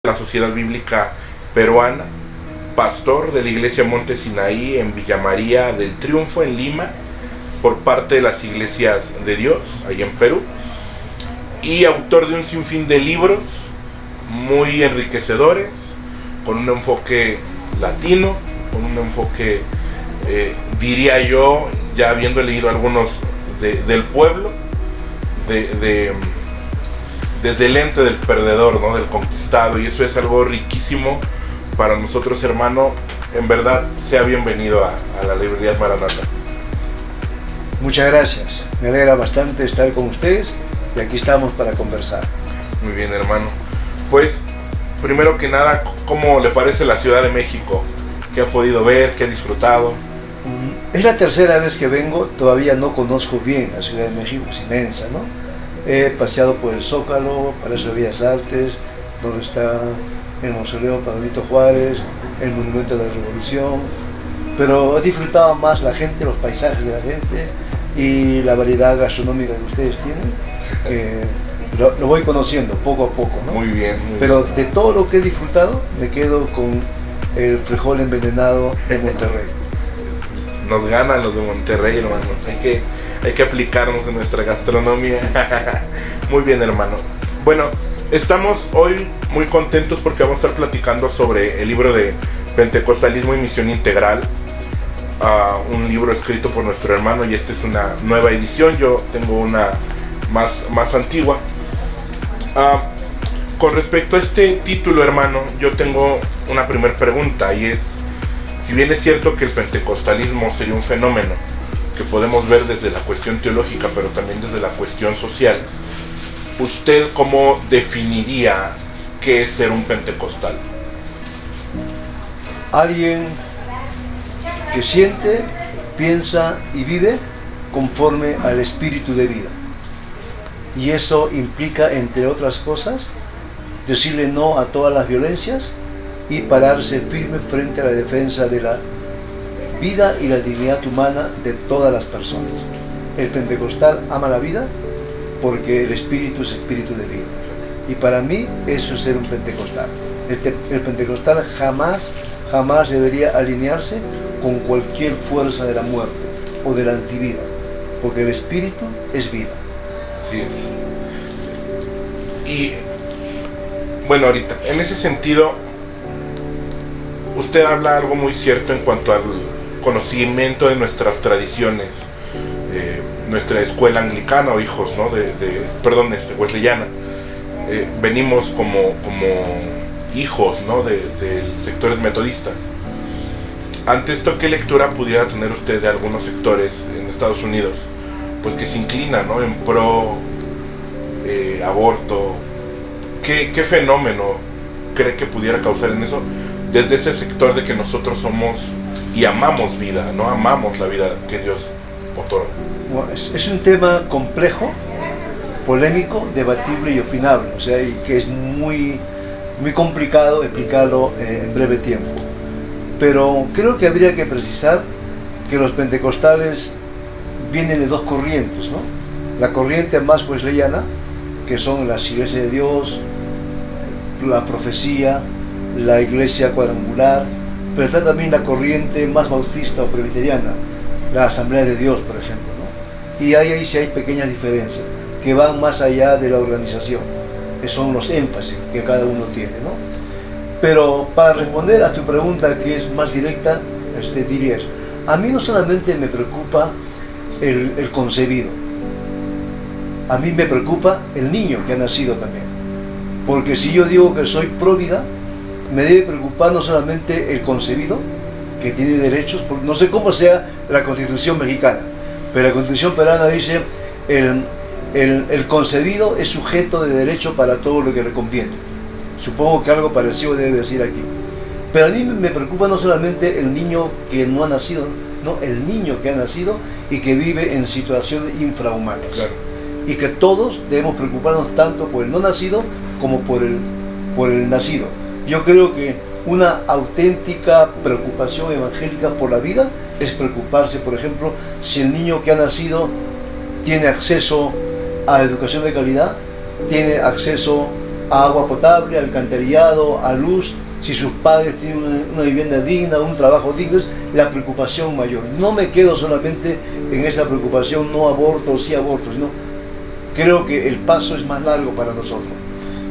La Sociedad Bíblica Peruana, pastor de la Iglesia Monte Sinaí en Villa María del Triunfo en Lima, por parte de las Iglesias de Dios, allá en Perú, y autor de un sinfín de libros muy enriquecedores, con un enfoque latino, con un enfoque, diría yo, ya habiendo leído algunos del pueblo, desde el ente del perdedor, ¿no? Del conquistado, y eso es algo riquísimo para nosotros, hermano. En verdad, sea bienvenido a la librería Maranata. Muchas gracias, me alegra bastante estar con ustedes y aquí estamos para conversar. Muy bien, hermano. Pues, primero que nada, ¿cómo le parece la Ciudad de México? ¿Qué ha podido ver? ¿Qué ha disfrutado? Es la tercera vez que vengo, todavía no conozco bien la Ciudad de México, es inmensa, ¿no? He paseado por el Zócalo, Palacio de Bellas Artes, donde está el Mausoleo para Benito Juárez, el Monumento de la Revolución, pero he disfrutado más la gente, los paisajes de la gente y la variedad gastronómica que ustedes tienen. Lo voy conociendo poco a poco, ¿no? Muy bien. Pero de todo lo que he disfrutado, me quedo con el frijol envenenado de Monterrey. Nos ganan los de Monterrey, hermano. Hay que aplicarnos en nuestra gastronomía. Muy bien, hermano. Bueno, estamos hoy muy contentos porque vamos a estar platicando sobre el libro de Pentecostalismo y Misión Integral, un libro escrito por nuestro hermano, y esta es una nueva edición. Yo tengo una más antigua. Con respecto a este título, hermano, yo tengo una primera pregunta, y es, si bien es cierto que el pentecostalismo sería un fenómeno que podemos ver desde la cuestión teológica, pero también desde la cuestión social, ¿usted cómo definiría qué es ser un pentecostal? Alguien que siente, piensa y vive conforme al espíritu de vida. Y eso implica, entre otras cosas, decirle no a todas las violencias y pararse firme frente a la defensa de la vida y la dignidad humana de todas las personas. El pentecostal ama la vida porque el espíritu es espíritu de vida. Y para mí eso es ser un pentecostal. El pentecostal jamás debería alinearse con cualquier fuerza de la muerte o de la antivida, porque el espíritu es vida. Así es. Y bueno, ahorita, en ese sentido, usted habla algo muy cierto en cuanto al conocimiento de nuestras tradiciones, nuestra escuela anglicana o hijos, ¿no? Wesleyana. Venimos como hijos, ¿no? de sectores metodistas. Ante esto, ¿qué lectura pudiera tener usted de algunos sectores en Estados Unidos, pues que se inclinan, ¿no? en pro aborto? ¿Qué fenómeno cree que pudiera causar en eso desde ese sector de que nosotros somos y amamos vida, no amamos la vida que Dios otorga? Bueno, es un tema complejo, polémico, debatible y opinable, o sea, y que es muy complicado explicarlo en breve tiempo. Pero creo que habría que precisar que los pentecostales vienen de dos corrientes, ¿no? La corriente más wesleyana, que son las iglesias de Dios, la profecía, la iglesia cuadrangular, pero está también la corriente más bautista o presbiteriana, la Asamblea de Dios, por ejemplo, ¿no? Y ahí sí hay pequeñas diferencias que van más allá de la organización, que son los énfasis que cada uno tiene, ¿no? Pero para responder a tu pregunta, que es más directa, diría eso. A mí no solamente me preocupa el concebido, a mí me preocupa el niño que ha nacido también. Porque si yo digo que soy pro vida, me debe preocupar no solamente el concebido, que tiene derechos, porque no sé cómo sea la Constitución mexicana, pero la Constitución peruana dice el concebido es sujeto de derecho para todo lo que le conviene. Supongo que algo parecido debe decir aquí. Pero a mí me preocupa no solamente el niño que no ha nacido, no, el niño que ha nacido y que vive en situaciones infrahumanas. Claro. Y que todos debemos preocuparnos tanto por el no nacido como por el nacido. Yo creo que una auténtica preocupación evangélica por la vida es preocuparse, por ejemplo, si el niño que ha nacido tiene acceso a educación de calidad, tiene acceso a agua potable, alcantarillado, a luz, si sus padres tienen una vivienda digna, un trabajo digno. Es la preocupación mayor. No me quedo solamente en esa preocupación, no aborto o sí aborto, sino creo que el paso es más largo para nosotros.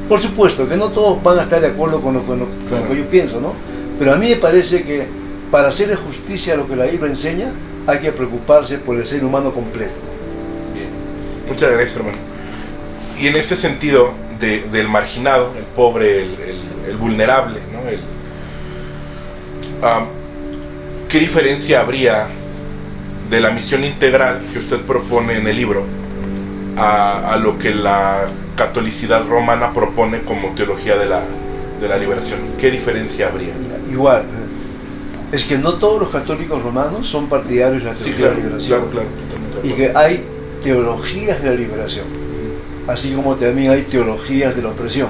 Por supuesto que no todos van a estar de acuerdo con lo que yo pienso, ¿no? Pero a mí me parece que para hacerle justicia a lo que la Biblia enseña, hay que preocuparse por el ser humano completo. Bien, muchas gracias, hermano. Y en este sentido del marginado, el pobre, el vulnerable, ¿no? ¿Qué diferencia habría de la misión integral que usted propone en el libro a lo que la catolicidad romana propone como teología de la liberación? ¿Qué diferencia habría? Igual, es que no todos los católicos romanos son partidarios de la teología de la liberación. Claro, y que hay teologías de la liberación, así como también hay teologías de la opresión.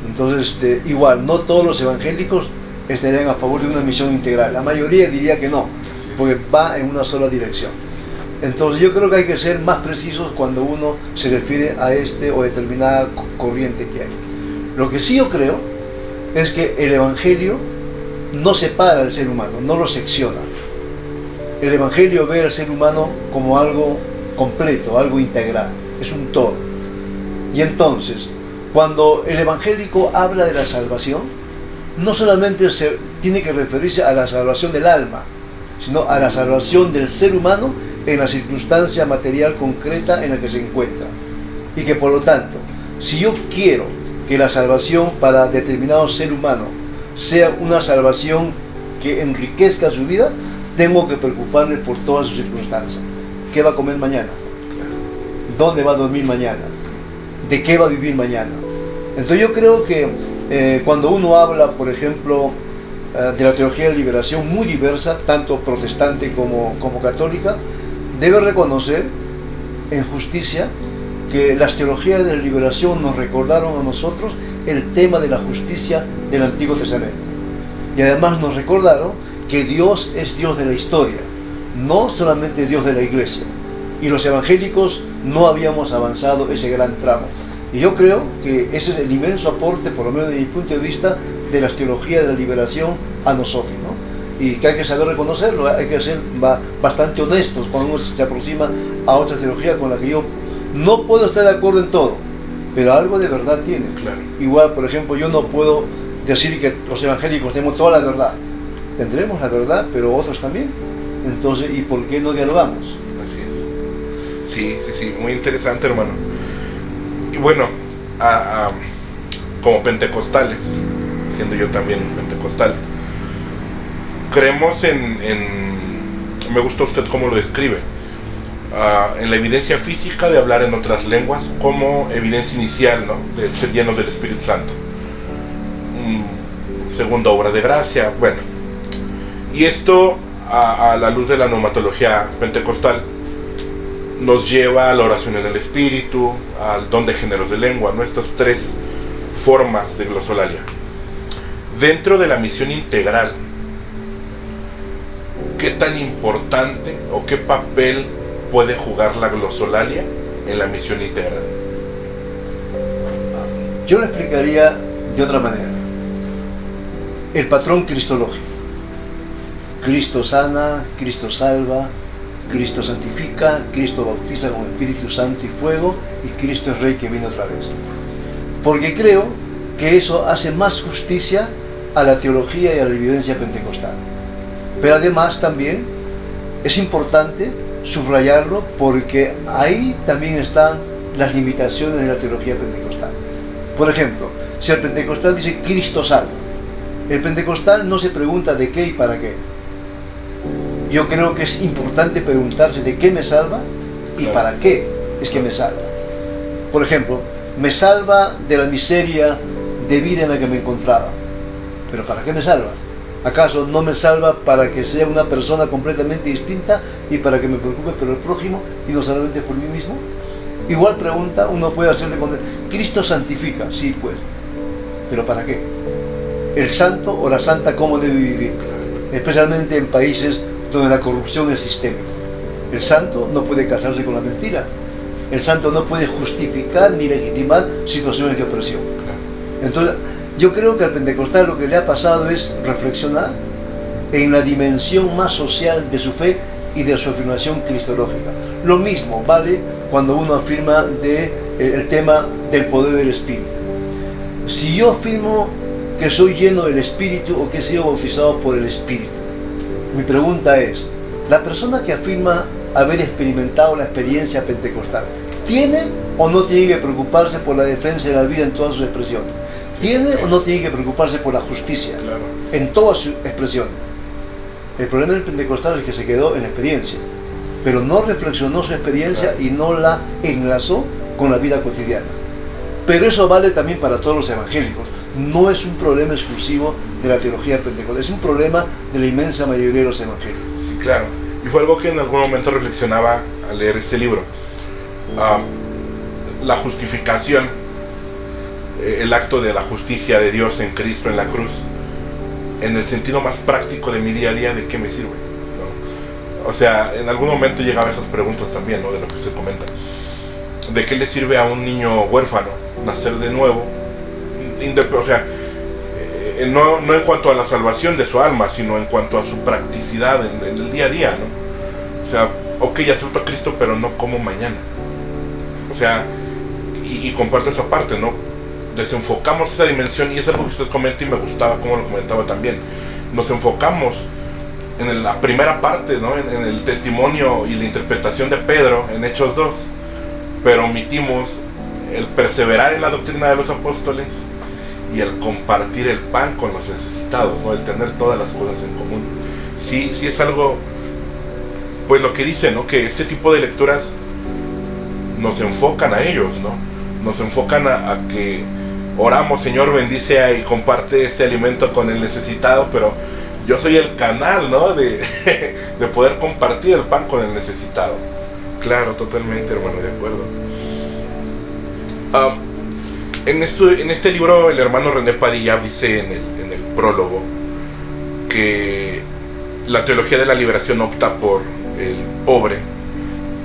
Entonces, igual, no todos los evangélicos estarían a favor de una misión integral. La mayoría diría que no, porque va en una sola dirección. Entonces yo creo que hay que ser más precisos cuando uno se refiere a o determinada corriente que hay. Lo que sí yo creo es que el Evangelio no separa al ser humano, no lo secciona. El Evangelio ve al ser humano como algo completo, algo integral, es un todo. Y entonces, cuando el evangélico habla de la salvación, no solamente tiene que referirse a la salvación del alma, sino a la salvación del ser humano en la circunstancia material concreta en la que se encuentra. Y que por lo tanto, si yo quiero que la salvación para determinado ser humano sea una salvación que enriquezca su vida, tengo que preocuparme por todas sus circunstancias. ¿Qué va a comer mañana? ¿Dónde va a dormir mañana? ¿De qué va a vivir mañana? Entonces yo creo que cuando uno habla, por ejemplo, de la teología de la liberación, muy diversa, tanto protestante como católica, debe reconocer en justicia que las teologías de la liberación nos recordaron a nosotros el tema de la justicia del Antiguo Testamento. Y además nos recordaron que Dios es Dios de la historia, no solamente Dios de la iglesia. Y los evangélicos no habíamos avanzado ese gran tramo. Y yo creo que ese es el inmenso aporte, por lo menos desde mi punto de vista, de las teologías de la liberación a nosotros, ¿no? Y que hay que saber reconocerlo, hay que ser bastante honestos cuando uno se aproxima a otra teología con la que yo no puedo estar de acuerdo en todo, pero algo de verdad tiene. Claro. Igual, por ejemplo, yo no puedo decir que los evangélicos tenemos toda la verdad. Tendremos la verdad, pero otros también. Entonces, ¿y por qué no dialogamos? Así es. Sí, muy interesante, hermano. Y bueno, como pentecostales, siendo yo también pentecostal, creemos me gusta usted cómo lo describe, en la evidencia física de hablar en otras lenguas como evidencia inicial, ¿no?, de ser llenos del Espíritu Santo. Segunda obra de gracia, bueno. Y esto, a la luz de la neumatología pentecostal, nos lleva a la oración en el Espíritu, al don de géneros de lengua, ¿no?, estas tres formas de glosolalia. Dentro de la misión integral, ¿qué tan importante o qué papel puede jugar la glosolalia en la misión integral? Yo lo explicaría de otra manera. El patrón cristológico. Cristo sana, Cristo salva, Cristo santifica, Cristo bautiza con Espíritu Santo y fuego, y Cristo es Rey que viene otra vez. Porque creo que eso hace más justicia a la teología y a la evidencia pentecostal. Pero además también es importante subrayarlo porque ahí también están las limitaciones de la teología pentecostal. Por ejemplo, si el pentecostal dice Cristo salva, el pentecostal no se pregunta de qué y para qué. Yo creo que es importante preguntarse de qué me salva y para qué es que me salva. Por ejemplo, me salva de la miseria de vida en la que me encontraba. ¿Pero para qué me salva? ¿Acaso no me salva para que sea una persona completamente distinta y para que me preocupe por el prójimo y no solamente por mí mismo? Igual pregunta uno puede hacerle con Cristo santifica, sí pues, ¿pero para qué? El santo o la santa, ¿cómo debe vivir? Especialmente en países donde la corrupción es sistémica. El santo no puede casarse con la mentira. El santo no puede justificar ni legitimar situaciones de opresión. Entonces, yo creo que al pentecostal lo que le ha pasado es reflexionar en la dimensión más social de su fe y de su afirmación cristológica. Lo mismo vale cuando uno afirma el tema del poder del Espíritu. Si yo afirmo que soy lleno del Espíritu o que he sido bautizado por el Espíritu, mi pregunta es, la persona que afirma haber experimentado la experiencia pentecostal, ¿tiene o no tiene que preocuparse por la defensa de la vida en todas sus expresiones? ¿Tiene o no tiene que preocuparse por la justicia en todas sus expresiones? El problema del pentecostal es que se quedó en la experiencia, pero no reflexionó su experiencia y no la enlazó con la vida cotidiana. Pero eso vale también para todos los evangélicos. No es un problema exclusivo de la teología pentecostal, es un problema de la inmensa mayoría de los evangélicos. Sí, claro. Y fue algo que en algún momento reflexionaba al leer este libro. La justificación, el acto de la justicia de Dios en Cristo en la cruz, en el sentido más práctico de mi día a día, ¿de qué me sirve? ¿No? O sea, en algún momento llegaba a esas preguntas también, ¿no?, de lo que se comenta. ¿De qué le sirve a un niño huérfano nacer de nuevo? O sea, no en cuanto a la salvación de su alma, sino en cuanto a su practicidad en el día a día, ¿no? O sea, ok, acepto a Cristo, pero no como mañana. O sea, y comparto esa parte, ¿no? Desenfocamos esa dimensión, y es algo que usted comenta y me gustaba como lo comentaba también. Nos enfocamos en la primera parte, ¿no?, en el testimonio y la interpretación de Pedro en Hechos 2, pero omitimos el perseverar en la doctrina de los apóstoles y el compartir el pan con los necesitados, ¿no? El tener todas las cosas en común. Sí es algo, pues lo que dice, ¿no? Que este tipo de lecturas nos enfocan a ellos, ¿no? Nos enfocan a que oramos, Señor, bendice y comparte este alimento con el necesitado, pero yo soy el canal, ¿no? De poder compartir el pan con el necesitado. Claro, totalmente, hermano, de acuerdo. En este libro el hermano René Padilla dice en el prólogo que la teología de la liberación opta por el pobre,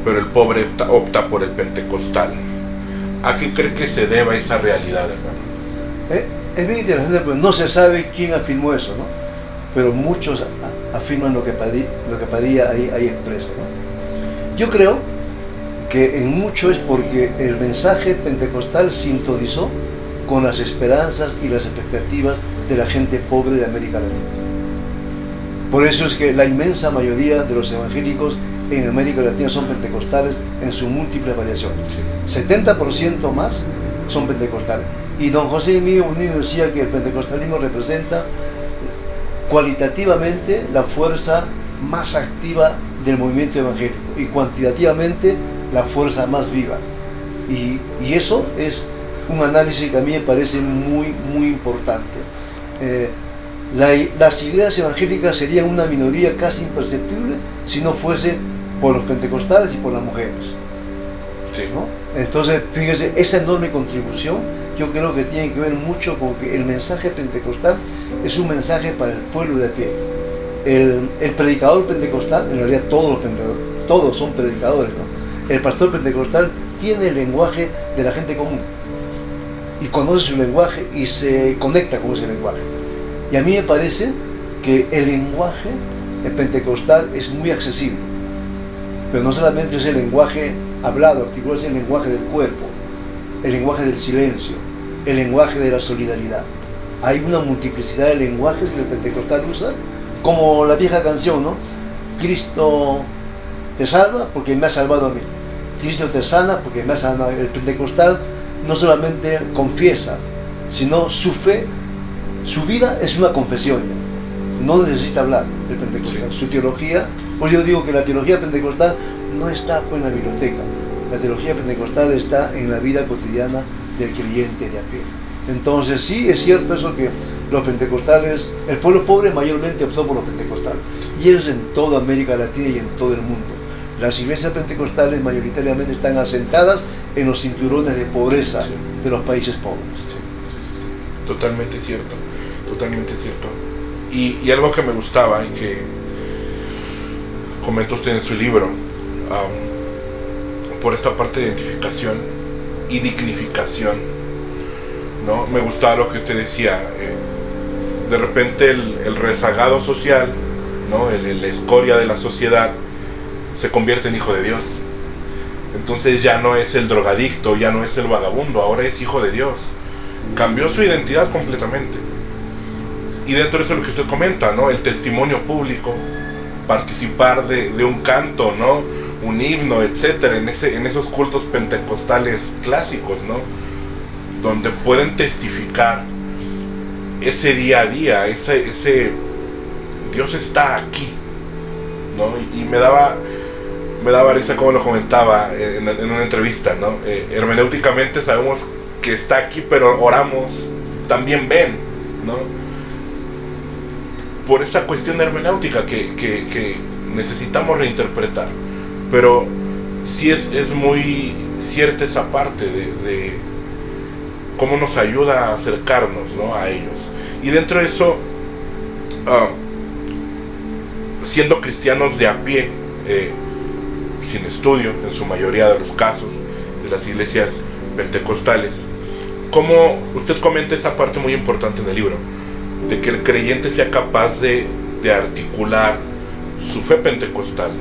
pero el pobre opta por el pentecostal. ¿A qué cree que se deba esa realidad, hermano? Es bien interesante, porque no se sabe quién afirmó eso, ¿no? Pero muchos afirman lo que Padilla ahí expresa, ¿no? Yo creo que en mucho es porque el mensaje pentecostal sintonizó con las esperanzas y las expectativas de la gente pobre de América Latina. Por eso es que la inmensa mayoría de los evangélicos en América Latina son pentecostales en sus múltiples variaciones. 70% más son pentecostales. Y don José Emilio Unido decía que el pentecostalismo representa cualitativamente la fuerza más activa del movimiento evangélico y cuantitativamente la fuerza más viva. Y eso es un análisis que a mí me parece muy importante. Las iglesias evangélicas serían una minoría casi imperceptible si no fuese por los pentecostales y por las mujeres. Sí. ¿No? Entonces, fíjese, esa enorme contribución yo creo que tiene que ver mucho con que el mensaje pentecostal es un mensaje para el pueblo de a pie. El predicador pentecostal, en realidad todos son predicadores, ¿no? El pastor pentecostal tiene el lenguaje de la gente común y conoce su lenguaje y se conecta con ese lenguaje. Y a mí me parece que el lenguaje pentecostal es muy accesible, pero no solamente es el lenguaje hablado, articulado, es el lenguaje del cuerpo, el lenguaje del silencio, el lenguaje de la solidaridad. Hay una multiplicidad de lenguajes que el pentecostal usa, como la vieja canción, ¿no? Cristo te salva porque me ha salvado a mí. Cristo te sana porque me ha sanado. El pentecostal no solamente confiesa, sino su fe, su vida es una confesión ya. No necesita hablar el pentecostal. Sí. Su teología, pues yo digo que la teología pentecostal no está pues, en la biblioteca. La teología pentecostal está en la vida cotidiana del creyente de a pie. Entonces sí es cierto eso que los pentecostales, el pueblo pobre mayormente optó por los pentecostales, y eso es en toda América Latina y en todo el mundo. Las iglesias pentecostales mayoritariamente están asentadas en los cinturones de pobreza de los países pobres. Sí. Totalmente cierto, totalmente cierto. Y algo que me gustaba y que comenta usted en su libro, por esta parte de identificación y dignificación, ¿no? Me gustaba lo que usted decía, de repente el rezagado social, ¿no? La escoria de la sociedad se convierte en hijo de Dios. Entonces ya no es el drogadicto, ya no es el vagabundo, ahora es hijo de Dios. Cambió su identidad completamente. Y dentro de eso lo que usted comenta, ¿no? El testimonio público, participar de un canto, ¿no? Un himno, etcétera, en esos cultos pentecostales clásicos, ¿no? Donde pueden testificar ese día a día, ese Dios está aquí, ¿no? Y me daba risa como lo comentaba en una entrevista, ¿no? Hermenéuticamente sabemos que está aquí, pero oramos, también ven, ¿no? Por esta cuestión hermenéutica que necesitamos reinterpretar. Pero sí es muy cierta esa parte de cómo nos ayuda a acercarnos, ¿no? A ellos. Y dentro de eso, siendo cristianos de a pie, sin estudio, en su mayoría de los casos, de las iglesias pentecostales, como usted comenta esa parte muy importante en el libro, de que el creyente sea capaz de articular su fe pentecostal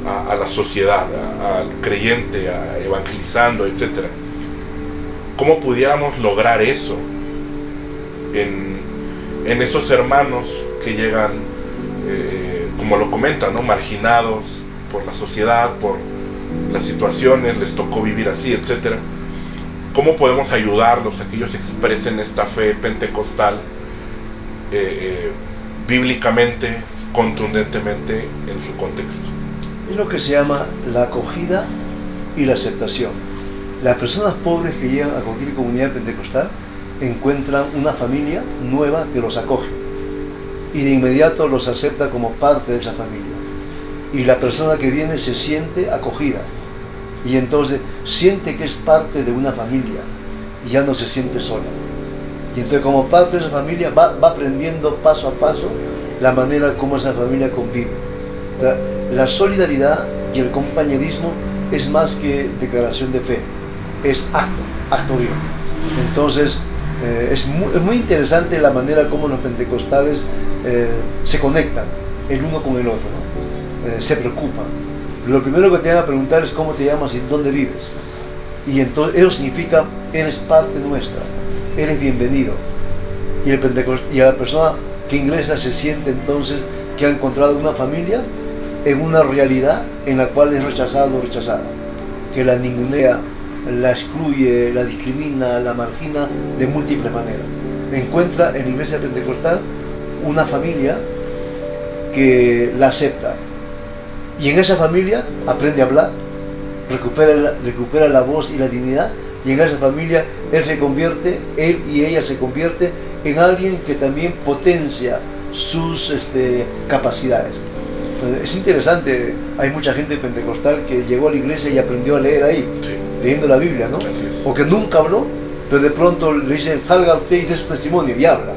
a la sociedad, al creyente, evangelizando, etc. ¿Cómo pudiéramos lograr eso en esos hermanos que llegan, como lo comentan, ¿no? Marginados por la sociedad, por las situaciones, les tocó vivir así, etc.? ¿Cómo podemos ayudarlos a que ellos expresen esta fe pentecostal bíblicamente, contundentemente en su contexto? Es lo que se llama la acogida y la aceptación. Las personas pobres que llegan a cualquier comunidad pentecostal encuentran una familia nueva que los acoge y de inmediato los acepta como parte de esa familia. Y la persona que viene se siente acogida y entonces siente que es parte de una familia y ya no se siente sola. Y entonces como parte de esa familia va aprendiendo paso a paso la manera como esa familia convive. La solidaridad y el compañerismo es más que declaración de fe, es acto vivo. Entonces es muy interesante la manera como los pentecostales se conectan el uno con el otro, ¿no? Se preocupan. Lo primero que te van a preguntar es cómo te llamas y dónde vives. Y entonces eso significa, eres parte nuestra, eres bienvenido. Y a la persona que ingresa se siente entonces que ha encontrado una familia en una realidad en la cual es rechazado o rechazada, que la ningunea, la excluye, la discrimina, la margina de múltiples maneras. Encuentra en la iglesia pentecostal una familia que la acepta y en esa familia aprende a hablar, recupera la voz y la dignidad, y en esa familia él y ella se convierte en alguien que también potencia sus capacidades. Es interesante, hay mucha gente pentecostal que llegó a la iglesia y aprendió a leer ahí, sí, leyendo la Biblia, ¿no? O que nunca habló, pero de pronto le dicen, salga usted y dé su testimonio, y habla.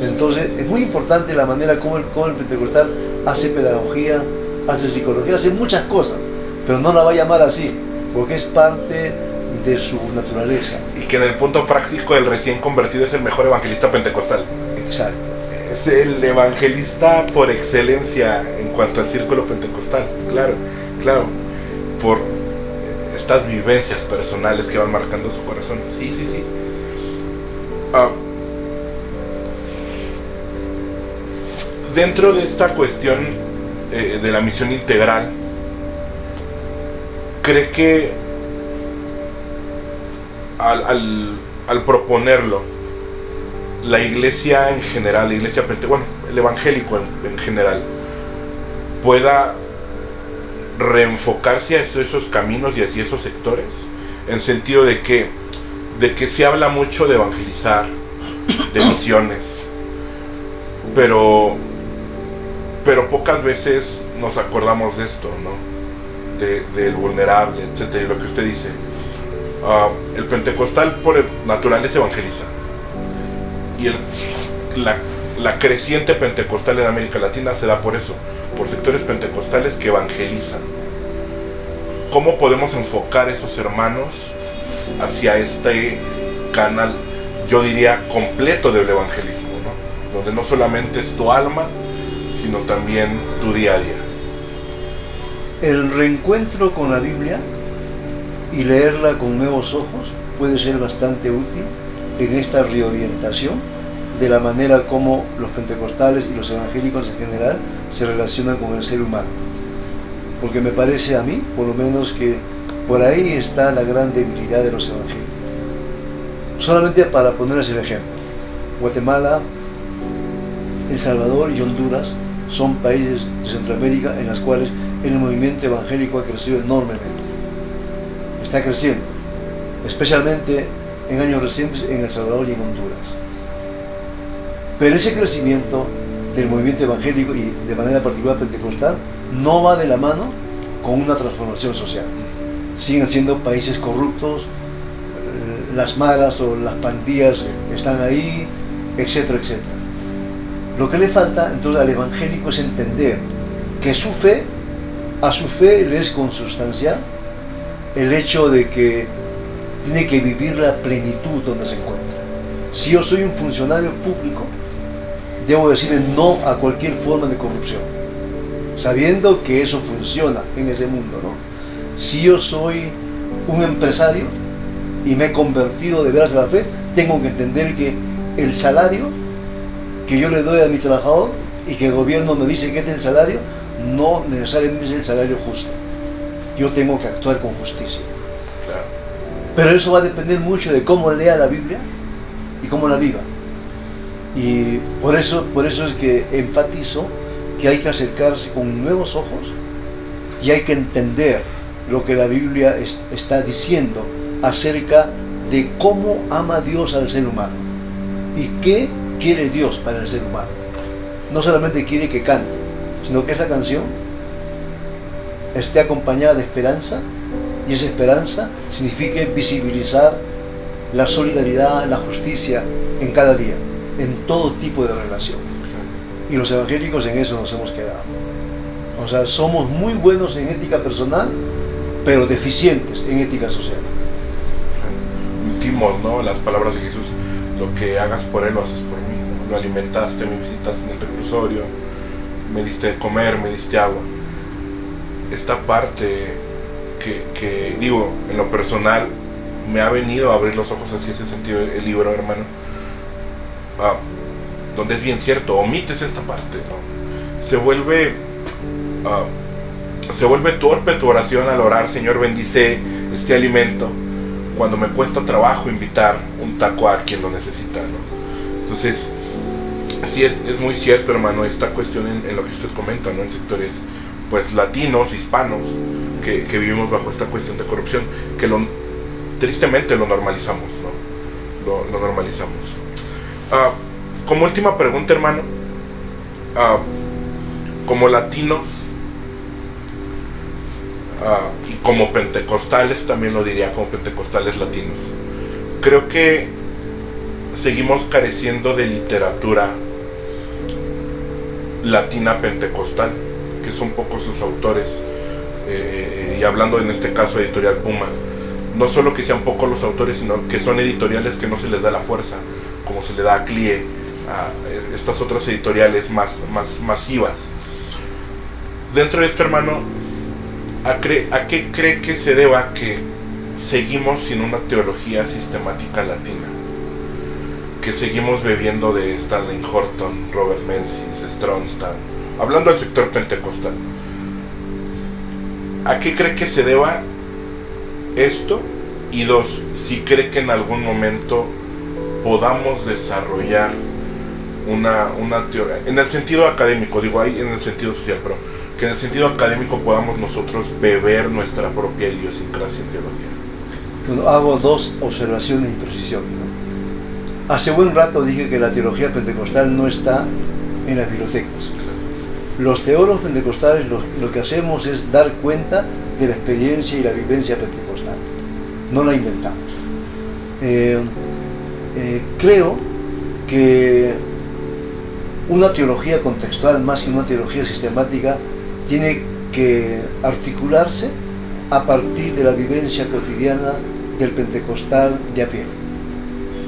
Entonces, es muy importante la manera como el pentecostal hace pedagogía, hace psicología, hace muchas cosas, pero no la va a llamar así, porque es parte de su naturaleza. Y que en el punto práctico el recién convertido es el mejor evangelista pentecostal. Exacto. Es el evangelista por excelencia en cuanto al círculo pentecostal, claro, por estas vivencias personales que van marcando su corazón. Sí. Dentro de esta cuestión de la misión integral, ¿cree que al proponerlo, la iglesia en general, el evangélico en general, pueda reenfocarse hacia esos caminos y hacia esos sectores? En sentido de que se habla mucho de evangelizar, de misiones, pero pocas veces nos acordamos de esto, ¿no? Del vulnerable, etcétera, y lo que usted dice. El pentecostal por naturaleza evangeliza, y la creciente pentecostal en América Latina se da por eso, por sectores pentecostales que evangelizan. ¿Cómo podemos enfocar esos hermanos hacia este canal, yo diría, completo del evangelismo, ¿no? Donde no solamente es tu alma, sino también tu día a día? El reencuentro con la Biblia y leerla con nuevos ojos puede ser bastante útil en esta reorientación de la manera como los pentecostales y los evangélicos en general se relacionan con el ser humano. Porque me parece a mí, por lo menos, que por ahí está la gran debilidad de los evangélicos. Solamente para ponerles el ejemplo, Guatemala, El Salvador y Honduras son países de Centroamérica en los cuales el movimiento evangélico ha crecido enormemente. Está creciendo, especialmente en años recientes en El Salvador y en Honduras. Pero ese crecimiento del movimiento evangélico y de manera particular pentecostal no va de la mano con una transformación social. Siguen siendo países corruptos, las maras o las pandillas están ahí, etcétera, etcétera. Lo que le falta entonces al evangélico es entender que a su fe le es consubstancial el hecho de que tiene que vivir la plenitud donde se encuentra. Si yo soy un funcionario público, debo decirle no a cualquier forma de corrupción, sabiendo que eso funciona en ese mundo, ¿no? Si yo soy un empresario y me he convertido de veras a la fe, tengo que entender que el salario que yo le doy a mi trabajador y que el gobierno me dice que este es el salario, no necesariamente es el salario justo. Yo tengo que actuar con justicia. Claro. Pero eso va a depender mucho de cómo lea la Biblia y cómo la viva. Y por eso es que enfatizo que hay que acercarse con nuevos ojos y hay que entender lo que la Biblia está diciendo acerca de cómo ama Dios al ser humano y qué quiere Dios para el ser humano. No solamente quiere que cante, sino que esa canción esté acompañada de esperanza, y esa esperanza significa visibilizar la solidaridad, la justicia en cada día, en todo tipo de relación. Y los evangélicos en eso nos hemos quedado. O sea, somos muy buenos en ética personal, pero deficientes en ética social. Sentimos, ¿no?, las palabras de Jesús: lo que hagas por él lo haces por mí, ¿no? Lo alimentaste, me visitaste en el reclusorio, me diste de comer, me diste agua. Esta parte que digo, en lo personal me ha venido a abrir los ojos hacia ese sentido el libro, hermano, donde es bien cierto, omites esta parte, ¿no? Se vuelve torpe tu oración al orar: Señor, bendice este alimento, cuando me cuesta trabajo invitar un taco a quien lo necesita, ¿no? Entonces, sí es muy cierto, hermano, esta cuestión en lo que usted comenta, ¿no? En sectores pues latinos, hispanos, que vivimos bajo esta cuestión de corrupción, que tristemente lo normalizamos, ¿no? Lo normalizamos. Como última pregunta, hermano, como latinos y como pentecostales, también lo diría, como pentecostales latinos, creo que seguimos careciendo de literatura latina pentecostal, que son pocos sus autores, y hablando en este caso Editorial Puma, no solo que sean pocos los autores, sino que son editoriales que no se les da la fuerza como se le da a CLIE, a estas otras editoriales más masivas. Dentro de esto, hermano, ¿a qué cree que se deba que seguimos sin una teología sistemática latina? Que seguimos bebiendo de Stanley Horton, Robert Menzies, Stronstam, hablando del sector pentecostal. ¿A qué cree que se deba esto? Y dos, si cree que en algún momento podamos desarrollar una teoría, en el sentido académico, digo ahí en el sentido social, pero que en el sentido académico podamos nosotros beber nuestra propia idiosincrasia en teología. Bueno, hago dos observaciones y precisiones, ¿no? Hace buen rato dije que la teología pentecostal no está en las bibliotecas. Los teólogos pentecostales lo que hacemos es dar cuenta de la experiencia y la vivencia pentecostal. No la inventamos. Creo que una teología contextual, más que una teología sistemática, tiene que articularse a partir de la vivencia cotidiana del pentecostal de a pie.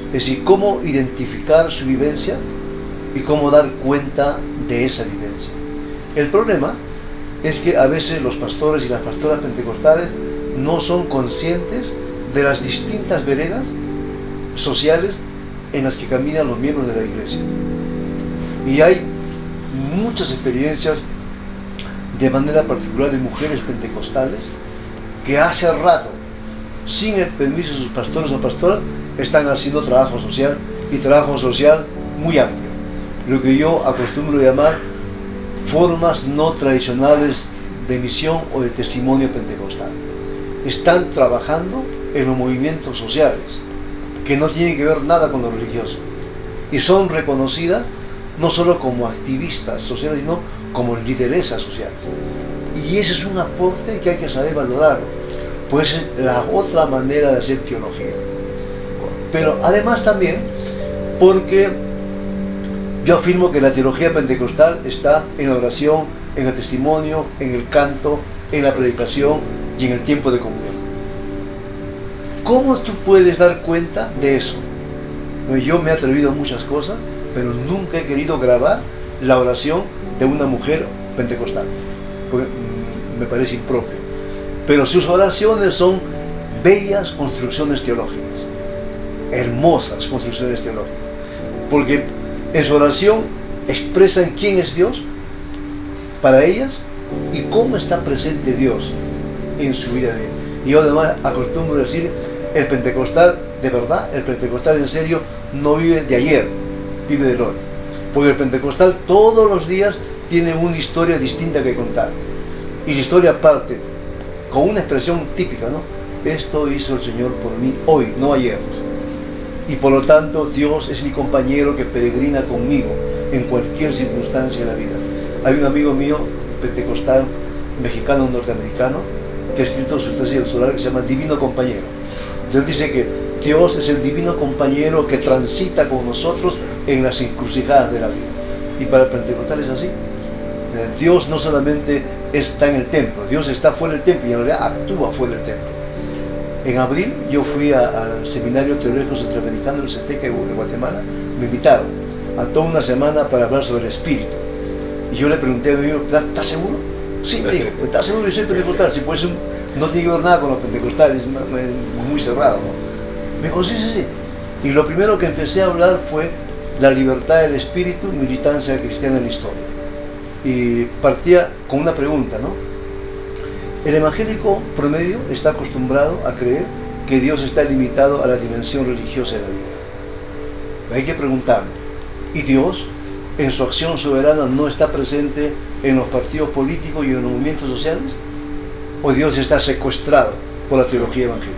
Es decir, cómo identificar su vivencia y cómo dar cuenta de esa vivencia. El problema es que a veces los pastores y las pastoras pentecostales no son conscientes de las distintas veredas sociales en las que caminan los miembros de la iglesia. Y hay muchas experiencias, de manera particular de mujeres pentecostales, que hace rato, sin el permiso de sus pastores o pastoras, están haciendo trabajo social, y trabajo social muy amplio, lo que yo acostumbro llamar formas no tradicionales de misión o de testimonio pentecostal. Están trabajando en los movimientos sociales, que no tienen que ver nada con lo religioso, y son reconocidas no solo como activistas sociales, sino como lideresas sociales. Y ese es un aporte que hay que saber valorarlo, pues es la otra manera de hacer teología. Pero además también porque yo afirmo que la teología pentecostal está en la oración, en el testimonio, en el canto, en la predicación y en el tiempo de comunión. ¿Cómo tú puedes dar cuenta de eso? Yo me he atrevido a muchas cosas, pero nunca he querido grabar la oración de una mujer pentecostal, porque me parece impropio. Pero sus oraciones son bellas construcciones teológicas, hermosas construcciones teológicas, porque en su oración expresan quién es Dios para ellas y cómo está presente Dios en su vida de ellas. Y yo además acostumbro decir El pentecostal de verdad, el pentecostal en serio, no vive de ayer, vive del hoy. Porque el pentecostal todos los días tiene una historia distinta que contar. Y la historia parte con una expresión típica, ¿no? Esto hizo el Señor por mí hoy, no ayer. Y por lo tanto, Dios es mi compañero que peregrina conmigo en cualquier circunstancia de la vida. Hay un amigo mío, pentecostal, mexicano, norteamericano, que ha escrito su tesis doctoral que se llama Divino Compañero. Entonces dice que Dios es el divino compañero que transita con nosotros en las encrucijadas de la vida. Y para el pentecostal es así. Dios no solamente está en el templo, Dios está fuera del templo y en realidad actúa fuera del templo. En abril yo fui al Seminario Teológico Centroamericano del CETEC de Guatemala. Me invitaron a toda una semana para hablar sobre el espíritu. Y yo le pregunté a mi amigo, ¿estás seguro? Sí, me dijo, ¿estás seguro que soy pentecostal? Si pues no tiene que ver nada con los pentecostales, muy cerrado, ¿no? Me dijo, sí. Y lo primero que empecé a hablar fue la libertad del espíritu, militancia cristiana en la historia. Y partía con una pregunta, ¿no? El evangélico promedio está acostumbrado a creer que Dios está limitado a la dimensión religiosa de la vida. Hay que preguntarlo. ¿Y Dios, en su acción soberana, no está presente en los partidos políticos y en los movimientos sociales? ¿O Dios está secuestrado por la teología evangélica?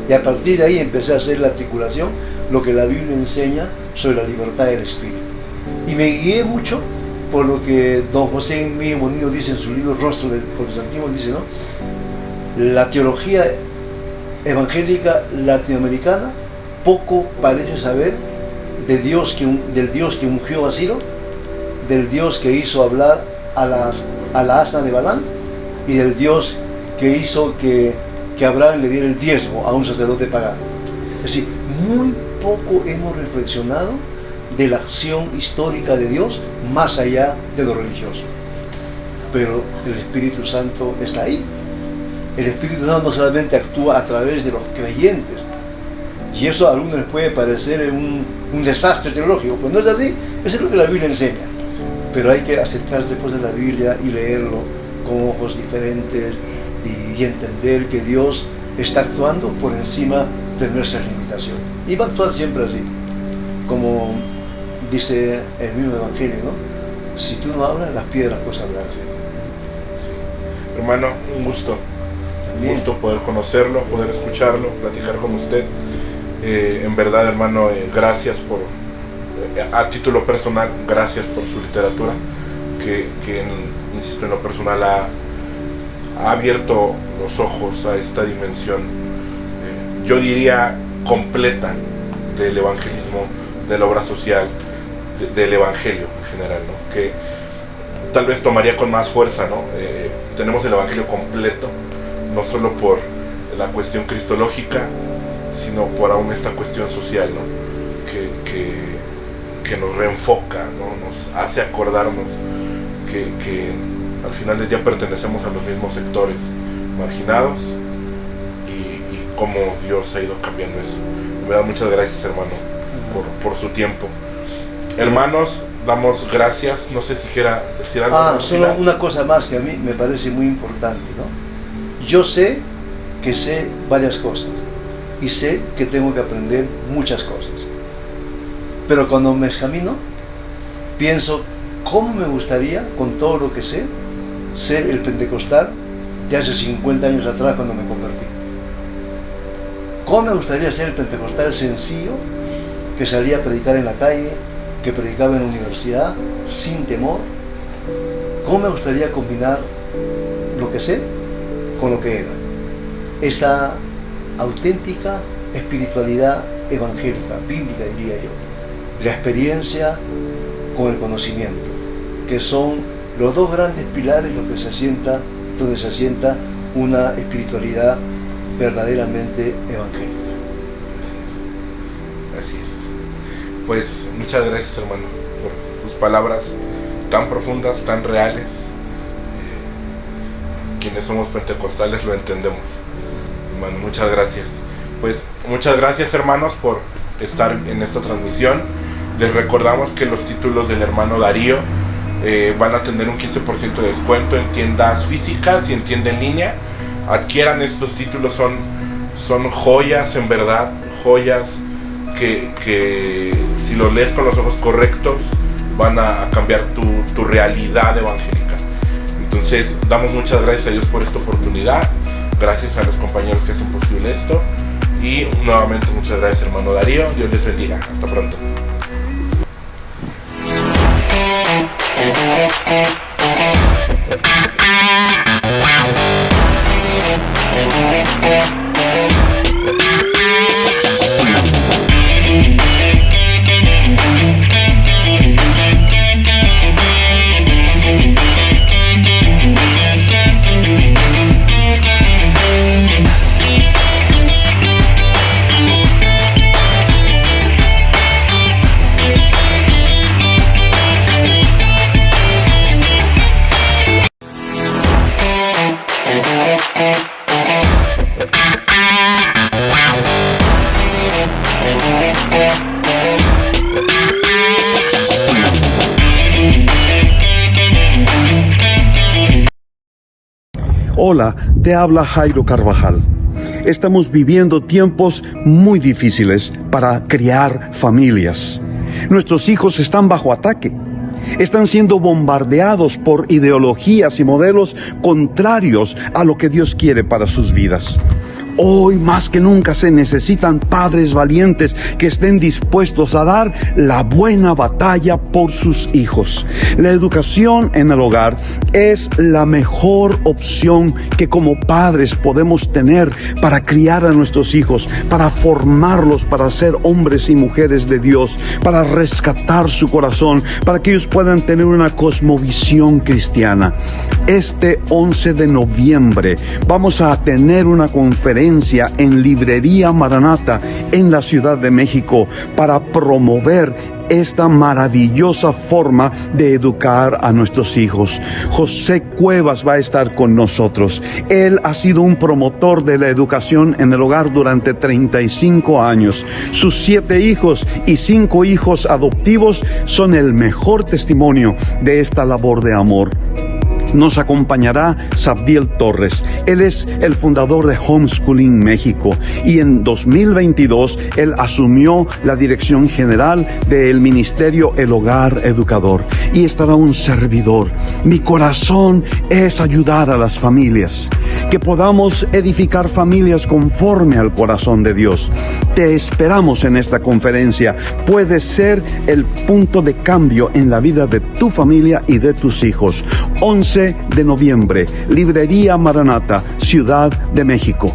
Y a partir de ahí empecé a hacer la articulación, lo que la Biblia enseña sobre la libertad del espíritu. Y me guié mucho por lo que don José Miguel Bonino dice en su libro Rostro del Protestantismo, dice, ¿no? La teología evangélica latinoamericana poco parece saber de Dios del Dios que ungió a Ciro, del Dios que hizo hablar a la asna de Balán y del Dios que hizo que Abraham le diera el diezmo a un sacerdote pagano. Es decir, muy poco hemos reflexionado de la acción histórica de Dios más allá de lo religioso. Pero el Espíritu Santo está ahí. El Espíritu Santo no solamente actúa a través de los creyentes, y eso a algunos les puede parecer un desastre teológico, pues no es así, eso es lo que la Biblia enseña. Pero hay que acercarse después de la Biblia y leerlo con ojos diferentes y entender que Dios está actuando por encima de nuestras limitaciones. Y va a actuar siempre así, como dice el mismo Evangelio, ¿no? Si tú no hablas, las piedras pues hablar. Sí. Hermano, un gusto. Un gusto poder conocerlo, poder escucharlo, platicar con usted. En verdad, hermano, gracias por, a título personal, gracias por su literatura, que insisto, en lo personal ha abierto los ojos a esta dimensión, yo diría, completa del evangelismo, de la obra social, del evangelio en general, ¿no? Que tal vez tomaría con más fuerza, ¿no? Tenemos el evangelio completo, no solo por la cuestión cristológica, sino por aún esta cuestión social, ¿no? Que nos reenfoca, ¿no? Nos hace acordarnos que al final del día pertenecemos a los mismos sectores marginados y cómo Dios ha ido cambiando eso. De verdad, muchas gracias, hermano, por su tiempo. Hermanos, damos gracias. No sé si quiera decir algo. Solo una cosa más que a mí me parece muy importante, ¿no? Yo sé que sé varias cosas y sé que tengo que aprender muchas cosas, pero cuando me examino pienso cómo me gustaría, con todo lo que sé, ser el pentecostal de hace 50 años atrás cuando me convertí. ¿Cómo me gustaría ser el pentecostal sencillo que salía a predicar en la calle, que predicaba en la universidad sin temor? ¿Cómo me gustaría combinar lo que sé con lo que era? Esa auténtica espiritualidad evangélica, bíblica diría yo, la experiencia con el conocimiento, que son los dos grandes pilares donde se asienta una espiritualidad verdaderamente evangélica. Así es. Pues muchas gracias, hermano, por sus palabras tan profundas, tan reales. Quienes somos pentecostales lo entendemos. Hermano, muchas gracias. Pues muchas gracias, hermanos, por estar en esta transmisión. Les recordamos que los títulos del hermano Darío van a tener un 15% de descuento en tiendas físicas y en tienda en línea. Adquieran estos títulos, son son joyas en verdad, joyas que si lo lees con los ojos correctos van a cambiar tu realidad evangélica. Entonces damos muchas gracias a Dios por esta oportunidad, gracias a los compañeros que hacen posible esto, y nuevamente muchas gracias, hermano Darío. Dios les bendiga, hasta pronto. Hola, te habla Jairo Carvajal. Estamos viviendo tiempos muy difíciles para criar familias. Nuestros hijos están bajo ataque. Están siendo bombardeados por ideologías y modelos contrarios a lo que Dios quiere para sus vidas. Hoy más que nunca se necesitan padres valientes que estén dispuestos a dar la buena batalla por sus hijos. La educación en el hogar es la mejor opción que como padres podemos tener para criar a nuestros hijos, para formarlos para ser hombres y mujeres de Dios, para rescatar su corazón, para que ellos puedan tener una cosmovisión cristiana. Este 11 de noviembre vamos a tener una conferencia en Librería Maranata en la Ciudad de México para promover esta maravillosa forma de educar a nuestros hijos. José Cuevas va a estar con nosotros. Él ha sido un promotor de la educación en el hogar durante 35 años. Sus 7 hijos y 5 hijos adoptivos son el mejor testimonio de esta labor de amor. Nos acompañará Sabdiel Torres. Él es el fundador de Homeschooling México y en 2022 él asumió la dirección general del ministerio El Hogar Educador y estará un servidor. Mi corazón es ayudar a las familias, que podamos edificar familias conforme al corazón de Dios. Te esperamos en esta conferencia. Puede ser el punto de cambio en la vida de tu familia y de tus hijos. 11 de noviembre, Librería Maranata, Ciudad de México.